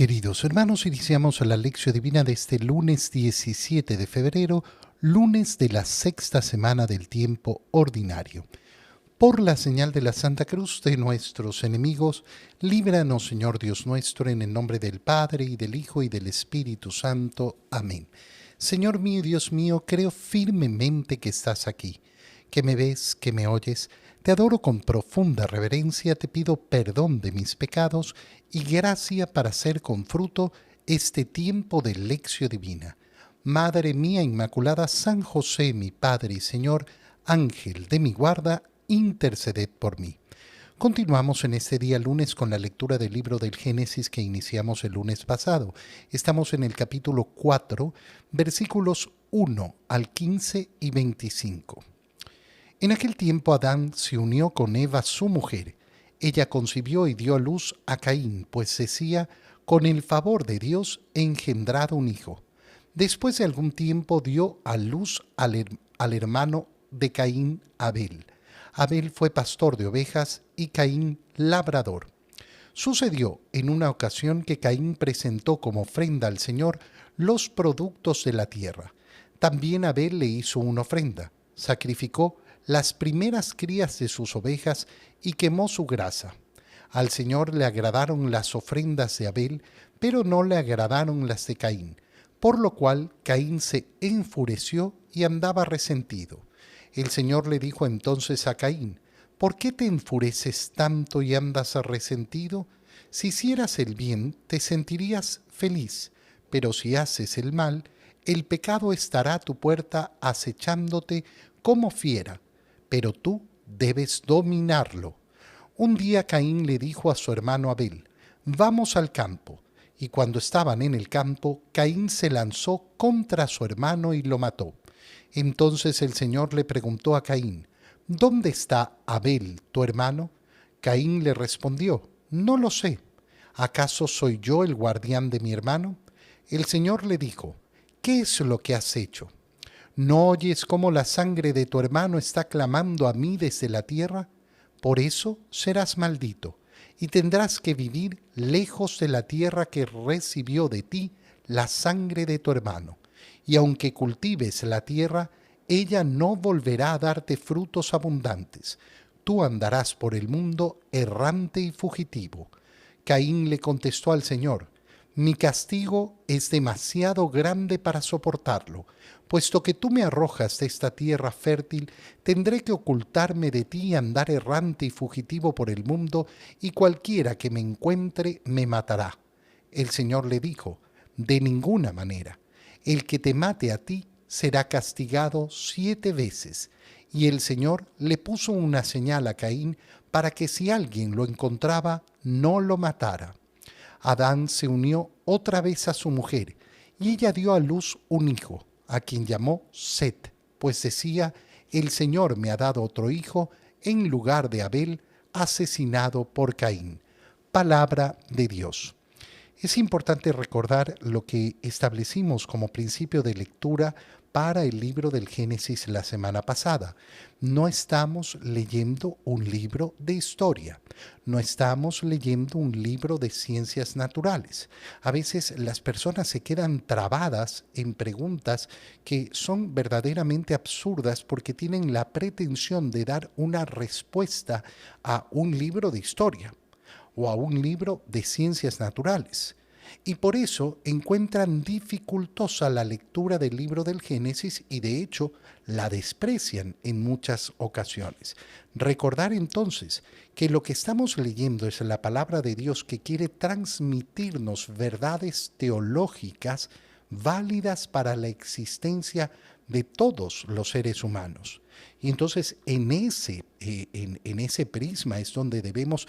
Queridos hermanos, iniciamos la lección divina de este lunes 17 de febrero, lunes de la sexta semana del tiempo ordinario. Por la señal de la Santa Cruz de nuestros enemigos, líbranos, Señor Dios nuestro, en el nombre del Padre, y del Hijo, y del Espíritu Santo. Amén. Señor mío y Dios mío, creo firmemente que estás aquí, que me ves, que me oyes. Te adoro con profunda reverencia, te pido perdón de mis pecados y gracia para hacer con fruto este tiempo de lección divina. Madre mía Inmaculada, San José, mi Padre y Señor, Ángel de mi guarda, interceded por mí. Continuamos en este día lunes con la lectura del libro del Génesis que iniciamos el lunes pasado. Estamos en el capítulo 4, versículos 1 al 15 y 25. En aquel tiempo Adán se unió con Eva su mujer. Ella concibió y dio a luz a Caín, pues decía, con el favor de Dios he engendrado un hijo. Después de algún tiempo dio a luz al hermano de Caín, Abel. Abel fue pastor de ovejas y Caín labrador. Sucedió en una ocasión que Caín presentó como ofrenda al Señor los productos de la tierra. También Abel le hizo una ofrenda. Sacrificó las primeras crías de sus ovejas y quemó su grasa. Al Señor le agradaron las ofrendas de Abel, pero no le agradaron las de Caín, por lo cual Caín se enfureció y andaba resentido. El Señor le dijo entonces a Caín, ¿por qué te enfureces tanto y andas resentido? Si hicieras el bien, te sentirías feliz, pero si haces el mal, el pecado estará a tu puerta acechándote como fiera, pero tú debes dominarlo. Un día Caín le dijo a su hermano Abel, vamos al campo. Y cuando estaban en el campo, Caín se lanzó contra su hermano y lo mató. Entonces el Señor le preguntó a Caín, ¿dónde está Abel, tu hermano? Caín le respondió, no lo sé. ¿Acaso soy yo el guardián de mi hermano? El Señor le dijo, ¿qué es lo que has hecho? ¿No oyes cómo la sangre de tu hermano está clamando a mí desde la tierra? Por eso serás maldito, y tendrás que vivir lejos de la tierra que recibió de ti la sangre de tu hermano. Y aunque cultives la tierra, ella no volverá a darte frutos abundantes. Tú andarás por el mundo errante y fugitivo. Caín le contestó al Señor, mi castigo es demasiado grande para soportarlo. Puesto que tú me arrojas de esta tierra fértil, tendré que ocultarme de ti y andar errante y fugitivo por el mundo, y cualquiera que me encuentre me matará. El Señor le dijo, de ninguna manera. El que te mate a ti será castigado 7 veces. Y el Señor le puso una señal a Caín para que si alguien lo encontraba, no lo matara. Adán se unió otra vez a su mujer, y ella dio a luz un hijo, a quien llamó Set, pues decía, el Señor me ha dado otro hijo en lugar de Abel, asesinado por Caín. Palabra de Dios. Es importante recordar lo que establecimos como principio de lectura para el libro del Génesis la semana pasada. No estamos leyendo un libro de historia, no estamos leyendo un libro de ciencias naturales. A veces las personas se quedan trabadas en preguntas que son verdaderamente absurdas porque tienen la pretensión de dar una respuesta a un libro de historia o a un libro de ciencias naturales. Y por eso encuentran dificultosa la lectura del libro del Génesis y de hecho la desprecian en muchas ocasiones. Recordar entonces que lo que estamos leyendo es la palabra de Dios que quiere transmitirnos verdades teológicas válidas para la existencia de todos los seres humanos. Y entonces en ese prisma es donde debemos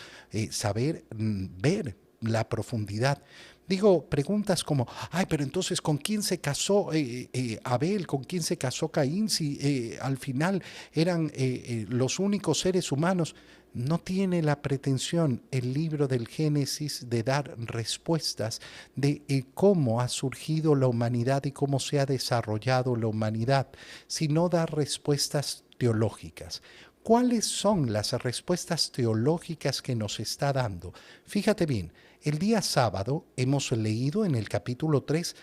saber ver la profundidad. Digo, preguntas como, ay, pero entonces, ¿con quién se casó Abel? ¿Con quién se casó Caín? Si al final eran los únicos seres humanos. No tiene la pretensión el libro del Génesis de dar respuestas de cómo ha surgido la humanidad y cómo se ha desarrollado la humanidad, sino dar respuestas teológicas. ¿Cuáles son las respuestas teológicas que nos está dando? Fíjate bien, El día sábado hemos leído en el capítulo 3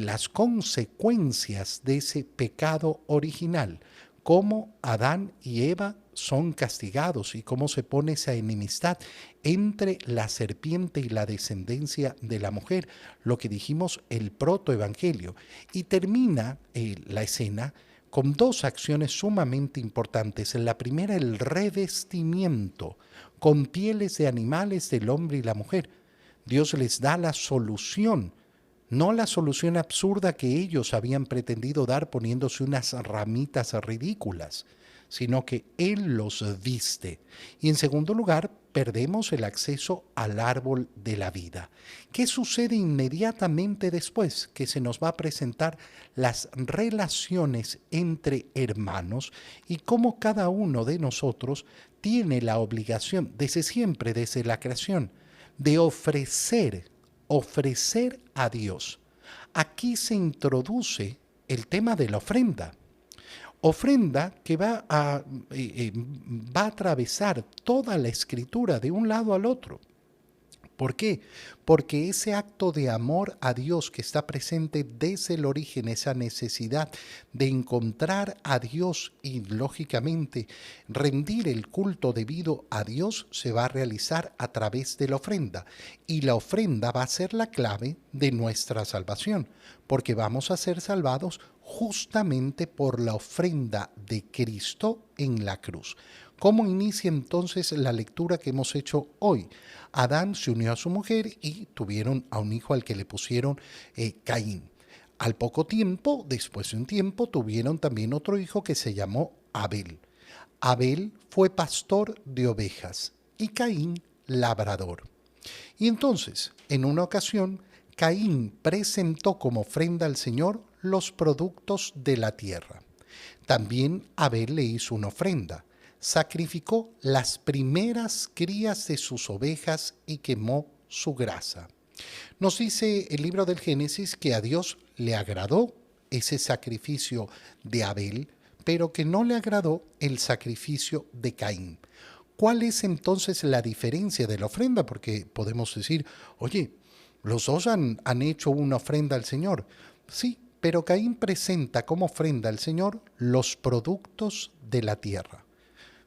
las consecuencias de ese pecado original, cómo Adán y Eva son castigados y cómo se pone esa enemistad entre la serpiente y la descendencia de la mujer, lo que dijimos el protoevangelio. Y termina la escena con dos acciones sumamente importantes. La primera, el revestimiento con pieles de animales del hombre y la mujer. Dios les da la solución, no la solución absurda que ellos habían pretendido dar poniéndose unas ramitas ridículas, sino que Él los viste. Y en segundo lugar, perdemos el acceso al árbol de la vida. ¿Qué sucede inmediatamente después? Que se nos va a presentar las relaciones entre hermanos y cómo cada uno de nosotros tiene la obligación, desde siempre, desde la creación, de ofrecer a Dios. Aquí se introduce el tema de la ofrenda. Ofrenda que va a atravesar toda la escritura de un lado al otro. ¿Por qué? Porque ese acto de amor a Dios que está presente desde el origen, esa necesidad de encontrar a Dios y, lógicamente, rendir el culto debido a Dios, se va a realizar a través de la ofrenda. Y la ofrenda va a ser la clave de nuestra salvación, porque vamos a ser salvados justamente por la ofrenda de Cristo en la cruz. ¿Cómo inicia entonces la lectura que hemos hecho hoy? Adán se unió a su mujer y tuvieron a un hijo al que le pusieron Caín. Al poco tiempo, después de un tiempo, tuvieron también otro hijo que se llamó Abel. Abel fue pastor de ovejas y Caín labrador. Y entonces, en una ocasión, Caín presentó como ofrenda al Señor los productos de la tierra. También Abel le hizo una ofrenda. Sacrificó las primeras crías de sus ovejas y quemó su grasa. Nos dice el libro del Génesis que a Dios le agradó ese sacrificio de Abel, pero que no le agradó el sacrificio de Caín. ¿Cuál es entonces la diferencia de la ofrenda? Porque podemos decir, oye, los dos han hecho una ofrenda al Señor. Sí, pero Caín presenta como ofrenda al Señor los productos de la tierra.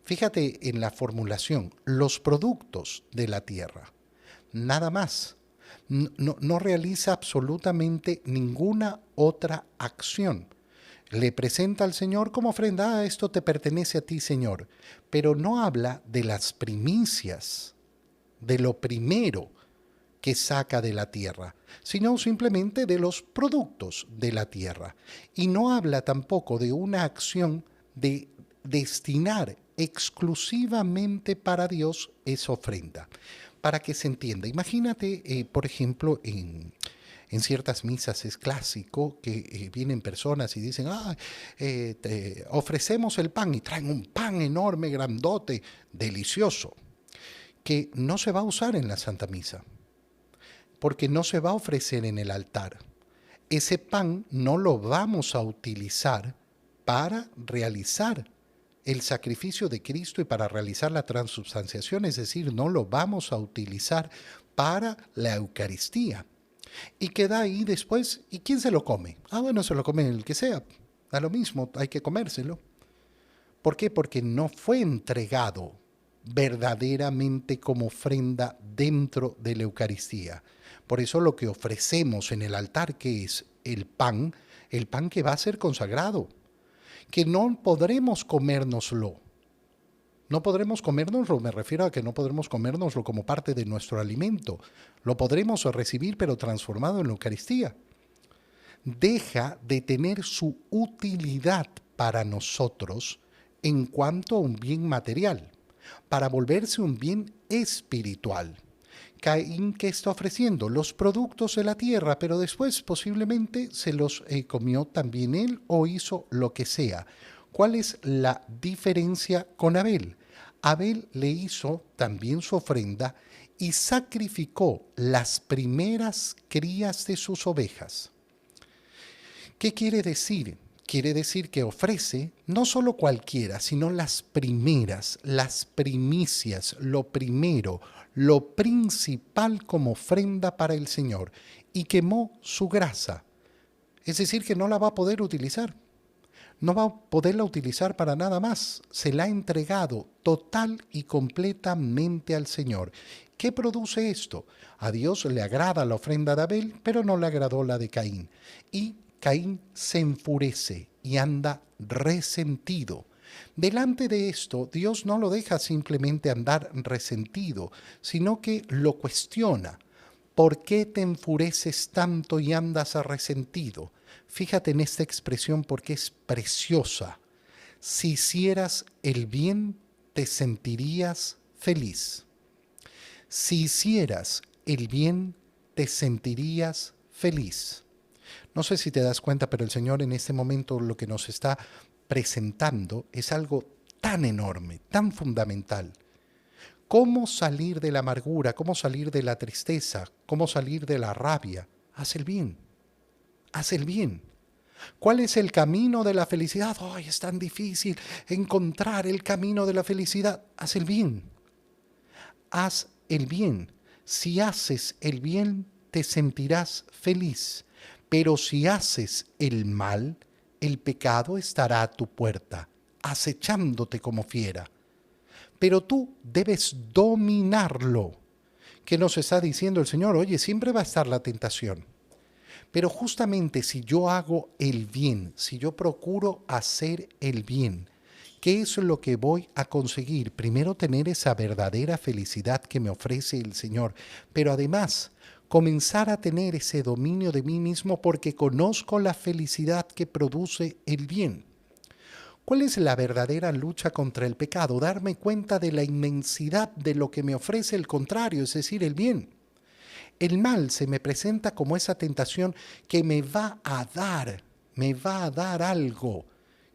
Fíjate en la formulación, los productos de la tierra, nada más. No realiza absolutamente ninguna otra acción. Le presenta al Señor como ofrenda, esto te pertenece a ti, Señor, pero no habla de las primicias, de lo primero que saca de la tierra, sino simplemente de los productos de la tierra. Y no habla tampoco de una acción de destinar exclusivamente para Dios esa ofrenda. Para que se entienda, imagínate, por ejemplo, en ciertas misas es clásico que vienen personas y dicen, te ofrecemos el pan, y traen un pan enorme, grandote, delicioso, que no se va a usar en la Santa Misa, porque no se va a ofrecer en el altar. Ese pan no lo vamos a utilizar para realizar el sacrificio de Cristo y para realizar la transubstanciación, es decir, no lo vamos a utilizar para la Eucaristía. Y queda ahí después, ¿y quién se lo come? Bueno, se lo come el que sea, da lo mismo, hay que comérselo. ¿Por qué? Porque no fue entregado verdaderamente como ofrenda dentro de la Eucaristía. Por eso lo que ofrecemos en el altar, que es el pan que va a ser consagrado, que no podremos comérnoslo. No podremos comérnoslo, me refiero a que no podremos comérnoslo como parte de nuestro alimento. Lo podremos recibir, pero transformado en la Eucaristía. Deja de tener su utilidad para nosotros en cuanto a un bien material, para volverse un bien espiritual. Caín, ¿qué está ofreciendo? Los productos de la tierra, pero después posiblemente se los comió también él o hizo lo que sea. ¿Cuál es la diferencia con Abel? Abel le hizo también su ofrenda y sacrificó las primeras crías de sus ovejas. ¿Qué quiere decir? Quiere decir que ofrece no solo cualquiera, sino las primeras, las primicias, lo primero, lo principal como ofrenda para el Señor y quemó su grasa. Es decir, que no la va a poder utilizar. No va a poderla utilizar para nada más. Se la ha entregado total y completamente al Señor. ¿Qué produce esto? A Dios le agrada la ofrenda de Abel, pero no le agradó la de Caín. Y Caín se enfurece y anda resentido. Delante de esto, Dios no lo deja simplemente andar resentido, sino que lo cuestiona. ¿Por qué te enfureces tanto y andas resentido? Fíjate en esta expresión porque es preciosa. Si hicieras el bien, te sentirías feliz. Si hicieras el bien, te sentirías feliz. No sé si te das cuenta, pero el Señor en este momento lo que nos está presentando es algo tan enorme, tan fundamental. ¿Cómo salir de la amargura? ¿Cómo salir de la tristeza? ¿Cómo salir de la rabia? Haz el bien. Haz el bien. ¿Cuál es el camino de la felicidad? ¡Ay, es tan difícil encontrar el camino de la felicidad! Haz el bien. Haz el bien. Si haces el bien, te sentirás feliz. Pero si haces el mal, el pecado estará a tu puerta, acechándote como fiera. Pero tú debes dominarlo. ¿Qué nos está diciendo el Señor? Oye, siempre va a estar la tentación. Pero justamente si yo hago el bien, si yo procuro hacer el bien, ¿qué es lo que voy a conseguir? Primero, tener esa verdadera felicidad que me ofrece el Señor, pero además comenzar a tener ese dominio de mí mismo porque conozco la felicidad que produce el bien. ¿Cuál es la verdadera lucha contra el pecado? Darme cuenta de la inmensidad de lo que me ofrece el contrario, es decir, el bien. El mal se me presenta como esa tentación que me va a dar algo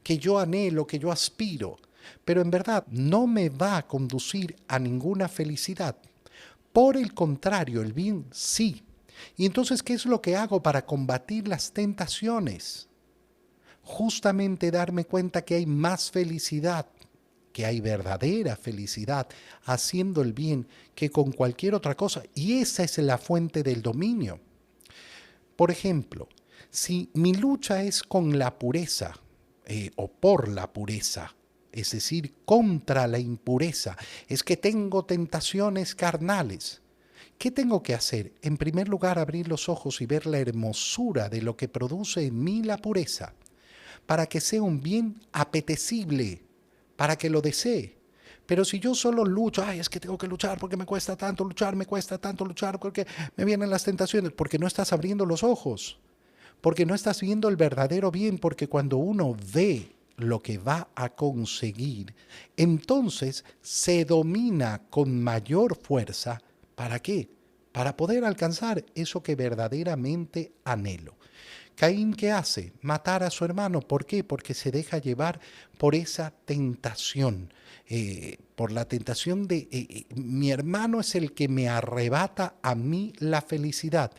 que yo anhelo, que yo aspiro, pero en verdad no me va a conducir a ninguna felicidad. Por el contrario, el bien sí. Y entonces, ¿qué es lo que hago para combatir las tentaciones? Justamente darme cuenta que hay más felicidad, que hay verdadera felicidad haciendo el bien que con cualquier otra cosa. Y esa es la fuente del dominio. Por ejemplo, si mi lucha es con la pureza o por la pureza, es decir, contra la impureza, es que tengo tentaciones carnales. ¿Qué tengo que hacer? En primer lugar, abrir los ojos y ver la hermosura de lo que produce en mí la pureza, para que sea un bien apetecible, para que lo desee. Pero si yo solo lucho, ay, es que tengo que luchar porque me cuesta tanto luchar porque me vienen las tentaciones, porque no estás abriendo los ojos, porque no estás viendo el verdadero bien, porque cuando uno ve lo que va a conseguir, entonces se domina con mayor fuerza. ¿Para qué? Para poder alcanzar eso que verdaderamente anhelo. Caín, ¿qué hace? Matar a su hermano. ¿Por qué? Porque se deja llevar por esa tentación, por la tentación de mi hermano es el que me arrebata a mí la felicidad.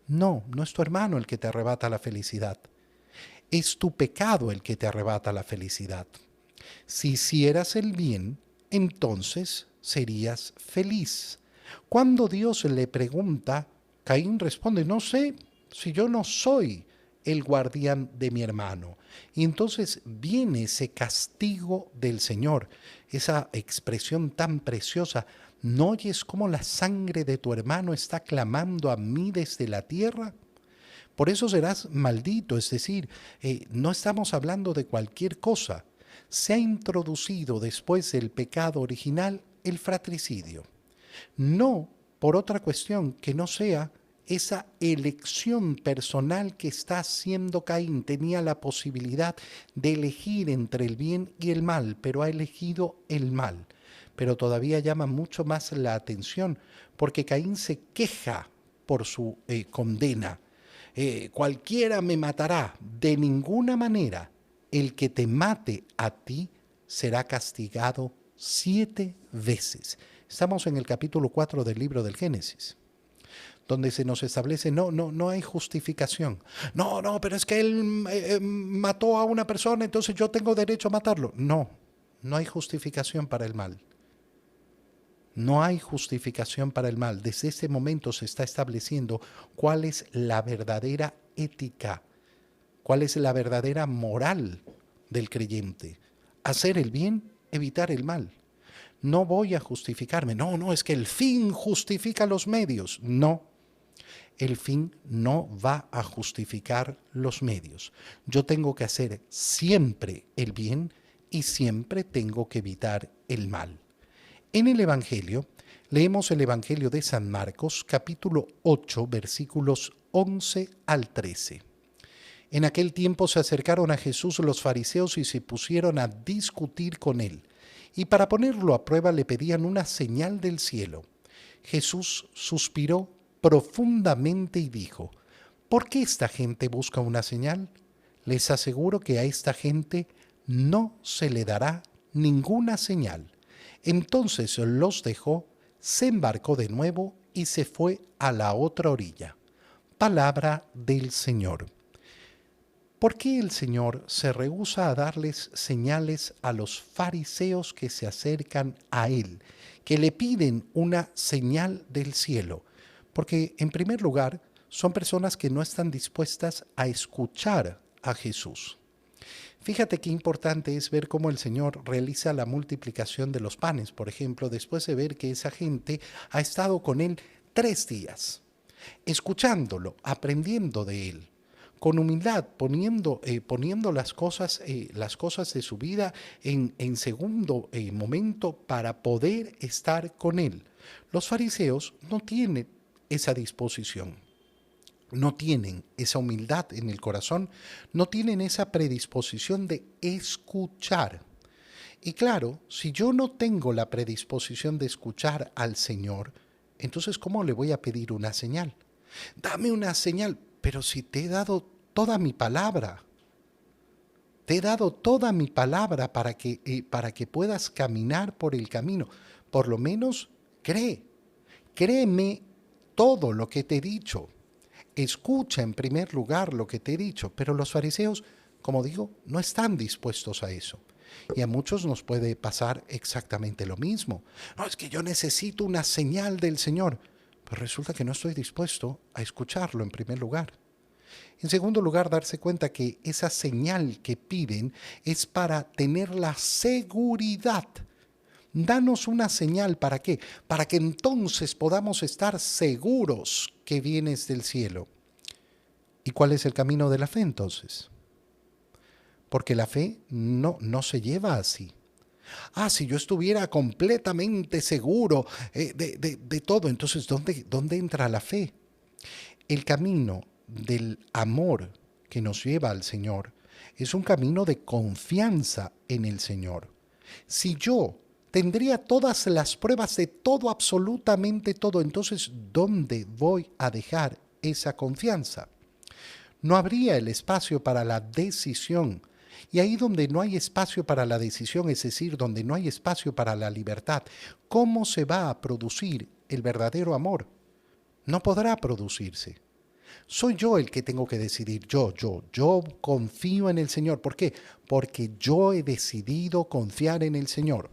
No, no es tu hermano el que te arrebata la felicidad. Es tu pecado el que te arrebata la felicidad. Si hicieras el bien, entonces serías feliz. Cuando Dios le pregunta, Caín responde, no sé si yo no soy el guardián de mi hermano. Y entonces viene ese castigo del Señor, esa expresión tan preciosa. ¿No oyes cómo la sangre de tu hermano está clamando a mí desde la tierra? Por eso serás maldito, es decir, no estamos hablando de cualquier cosa. Se ha introducido después del pecado original el fratricidio. No por otra cuestión que no sea esa elección personal que está haciendo Caín. Tenía la posibilidad de elegir entre el bien y el mal, pero ha elegido el mal. Pero todavía llama mucho más la atención porque Caín se queja por su condena. Cualquiera me matará, de ninguna manera. El que te mate a ti será castigado 7 veces. Estamos en el capítulo 4 del libro del Génesis, donde se nos establece, no hay justificación. No, pero es que él mató a una persona, entonces yo tengo derecho a matarlo. No hay justificación para el mal. No hay justificación para el mal. Desde este momento se está estableciendo cuál es la verdadera ética, cuál es la verdadera moral del creyente. Hacer el bien, evitar el mal. No voy a justificarme. No, no, es que el fin justifica los medios. No, el fin no va a justificar los medios. Yo tengo que hacer siempre el bien y siempre tengo que evitar el mal. En el Evangelio, leemos el Evangelio de San Marcos, capítulo 8, versículos 11 al 13. En aquel tiempo se acercaron a Jesús los fariseos y se pusieron a discutir con él. Y para ponerlo a prueba le pedían una señal del cielo. Jesús suspiró profundamente y dijo: ¿Por qué esta gente busca una señal? Les aseguro que a esta gente no se le dará ninguna señal. Entonces los dejó, se embarcó de nuevo y se fue a la otra orilla. Palabra del Señor. ¿Por qué el Señor se rehúsa a darles señales a los fariseos que se acercan a Él, que le piden una señal del cielo? Porque, en primer lugar, son personas que no están dispuestas a escuchar a Jesús. Fíjate qué importante es ver cómo el Señor realiza la multiplicación de los panes, por ejemplo, después de ver que esa gente ha estado con Él 3 días, escuchándolo, aprendiendo de Él, con humildad, poniendo las cosas de su vida en segundo momento para poder estar con Él. Los fariseos no tienen esa disposición, no tienen esa humildad en el corazón, no tienen esa predisposición de escuchar. Y claro, si yo no tengo la predisposición de escuchar al Señor, entonces ¿cómo le voy a pedir una señal? Dame una señal, pero si te he dado toda mi palabra, te he dado toda mi palabra para que puedas caminar por el camino. Por lo menos créeme todo lo que te he dicho. Escucha en primer lugar lo que te he dicho, pero los fariseos, como digo, no están dispuestos a eso. Y a muchos nos puede pasar exactamente lo mismo. No, es que yo necesito una señal del Señor, pero resulta que no estoy dispuesto a escucharlo en primer lugar. En segundo lugar, darse cuenta que esa señal que piden es para tener la seguridad. Danos una señal, ¿para qué? Para que entonces podamos estar seguros que vienes del cielo. ¿Y cuál es el camino de la fe entonces? Porque la fe no se lleva así. Si yo estuviera completamente seguro de todo, entonces ¿dónde entra la fe? El camino del amor que nos lleva al Señor es un camino de confianza en el Señor. Si yo tendría todas las pruebas de todo, absolutamente todo, entonces ¿dónde voy a dejar esa confianza? No habría el espacio para la decisión. Y ahí donde no hay espacio para la decisión, es decir, donde no hay espacio para la libertad, ¿cómo se va a producir el verdadero amor? No podrá producirse. Soy yo el que tengo que decidir, yo confío en el Señor. ¿Por qué? Porque yo he decidido confiar en el Señor.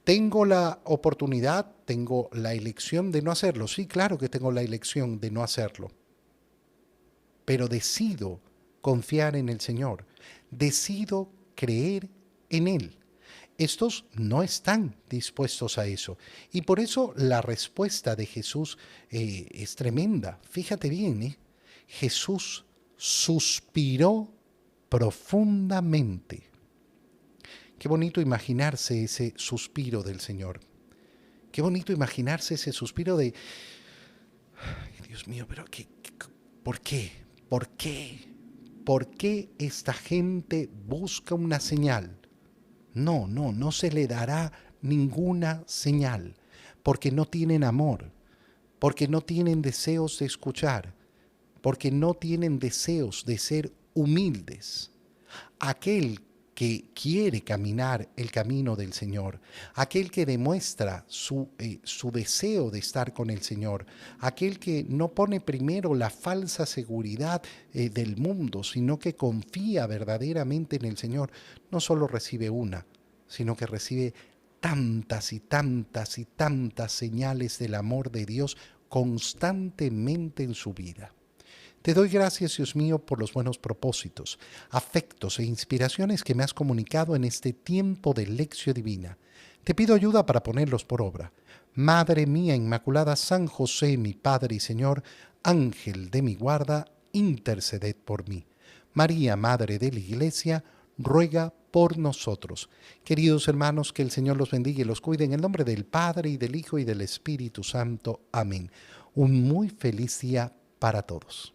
¿Tengo la oportunidad, tengo la elección de no hacerlo? Sí, claro que tengo la elección de no hacerlo. Pero decido confiar en el Señor. Decido creer en Él. Estos no están dispuestos a eso. Y por eso la respuesta de Jesús es tremenda. Fíjate bien, Jesús suspiró profundamente. Qué bonito imaginarse ese suspiro del Señor. Qué bonito imaginarse ese suspiro de: ay, Dios mío, pero ¿por qué? ¿Por qué? ¿Por qué esta gente busca una señal? No se le dará ninguna señal, porque no tienen amor, porque no tienen deseos de escuchar, porque no tienen deseos de ser humildes. Aquel que quiere caminar el camino del Señor, aquel que demuestra su deseo de estar con el Señor, aquel que no pone primero la falsa seguridad del mundo, sino que confía verdaderamente en el Señor, no solo recibe una, sino que recibe tantas y tantas y tantas señales del amor de Dios constantemente en su vida. Te doy gracias, Dios mío, por los buenos propósitos, afectos e inspiraciones que me has comunicado en este tiempo de lección divina. Te pido ayuda para ponerlos por obra. Madre mía Inmaculada, San José, mi Padre y Señor, Ángel de mi guarda, interceded por mí. María, Madre de la Iglesia, ruega por nosotros. Queridos hermanos, que el Señor los bendiga y los cuide en el nombre del Padre y del Hijo y del Espíritu Santo. Amén. Un muy feliz día para todos.